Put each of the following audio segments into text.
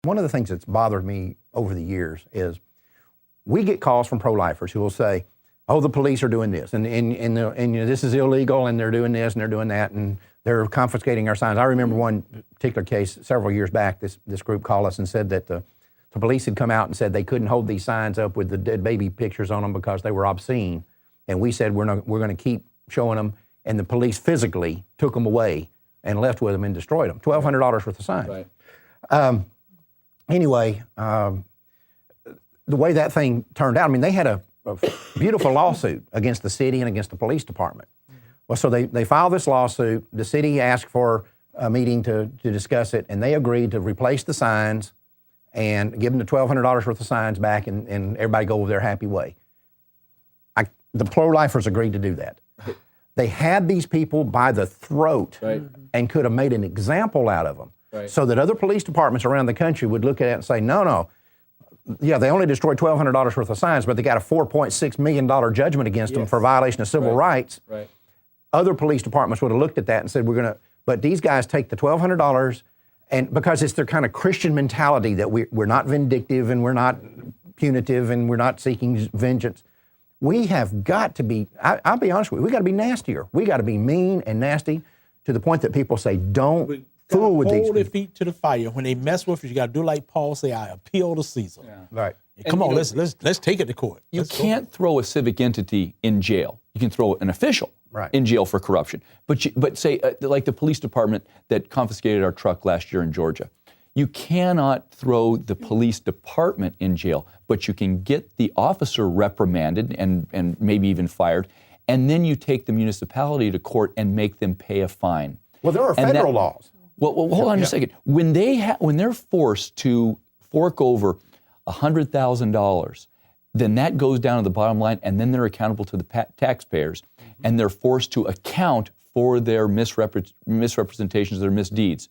One of the things that's bothered me over the years is we get calls from pro-lifers who will say, oh, the police are doing this, and this is illegal, and they're doing this, and they're doing that, and they're confiscating our signs. I remember one particular case several years back, this group called us and said that the police had come out and said they couldn't hold these signs up with the dead baby pictures on them because they were obscene. And we said, we're going to keep showing them, and the police physically took them away and left with them and destroyed them. $1,200 worth of signs. Right. Anyway, the way that thing turned out, I mean, they had a beautiful lawsuit against the city and against the police department. Well, so they filed this lawsuit. The city asked for a meeting to discuss it, and they agreed to replace the signs and give them the $1,200 worth of signs back, and everybody go their happy way. The pro-lifers agreed to do that. They had these people by the throat and could have made an example out of them so that other police departments around the country would look at it and say, no, yeah, they only destroyed $1,200 worth of signs, but they got a $4.6 million judgment against them for violation of civil rights. Other police departments would have looked at that and said, but these guys take the $1,200, and because it's their kind of Christian mentality that we're not vindictive and we're not punitive and we're not seeking vengeance. We have got to be, I'll be honest with you, we got to be nastier. We got to be mean and nasty to the point that people say, don't fool with these people. Hold their feet to the fire. When they mess with you, you got to do like Paul say, I appeal to Caesar. Yeah. Right. Come on, let's take it to court. You can't throw a civic entity in jail. You can throw an official in jail for corruption. But say, like the police department that confiscated our truck last year in Georgia. You cannot throw the police department in jail, but you can get the officer reprimanded and maybe even fired, and then you take the municipality to court and make them pay a fine. Well, there are federal laws. Well, hold on just a second. When they're forced to fork over $100,000, then that goes down to the bottom line, and then they're accountable to the taxpayers, and they're forced to account for their misrepresentations, their misdeeds.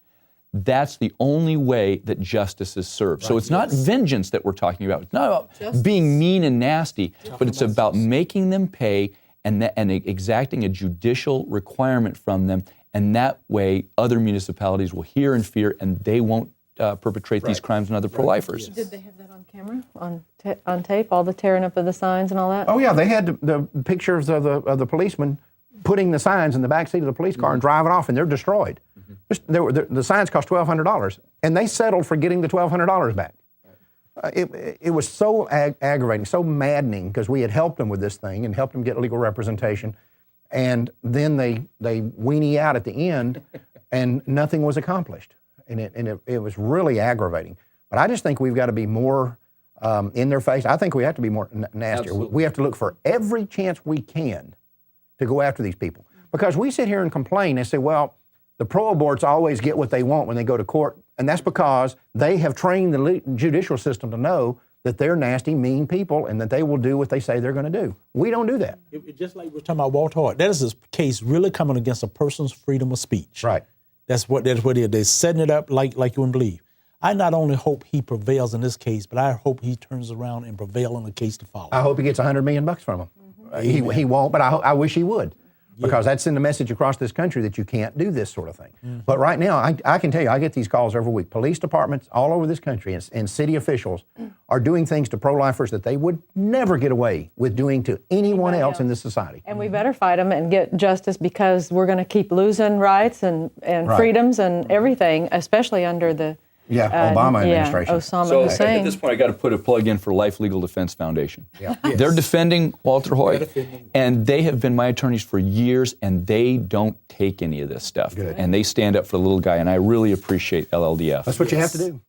That's the only way that justice is served. So it's not vengeance that we're talking about. It's not about being mean and nasty, but it's about making them pay and exacting a judicial requirement from them. And that way, other municipalities will hear and fear, and they won't perpetrate these crimes on other pro-lifers. Did they have that on camera, on tape, all the tearing up of the signs and all that? Oh yeah, they had the pictures of the policemen putting the signs in the back seat of the police car and driving off, and they're destroyed. The signs cost $1,200, and they settled for getting the $1,200 back. It was so aggravating, so maddening, because we had helped them with this thing and helped them get legal representation, and then they weenie out at the end, and nothing was accomplished, and it was really aggravating. But I just think we've got to be more in their face. I think we have to be more nastier. Absolutely. We have to look for every chance we can to go after these people, because we sit here and complain and say, well, the pro-aborts always get what they want when they go to court, and that's because they have trained the judicial system to know that they're nasty, mean people, and that they will do what they say they're going to do. We don't do that. Just like we're talking about Walter Hart, that is a case really coming against a person's freedom of speech. Right. That's what it is. They're setting it up like you wouldn't believe. I not only hope he prevails in this case, but I hope he turns around and prevails in the case to follow. I hope he gets $100 million from him. He won't, but I wish he would. Because that sends a message across this country that you can't do this sort of thing. But right now, I can tell you, I get these calls every week. Police departments all over this country and city officials are doing things to pro-lifers that they would never get away with doing to anyone else in this society. And we better fight them and get justice, because we're going to keep losing rights and freedoms and everything, especially under the Obama administration. Osama Hussein. At this point, I got to put a plug in for Life Legal Defense Foundation. They're defending Walter Hoyt, and they have been my attorneys for years, and they don't take any of this stuff. And they stand up for the little guy, and I really appreciate LLDF. That's what you have to do.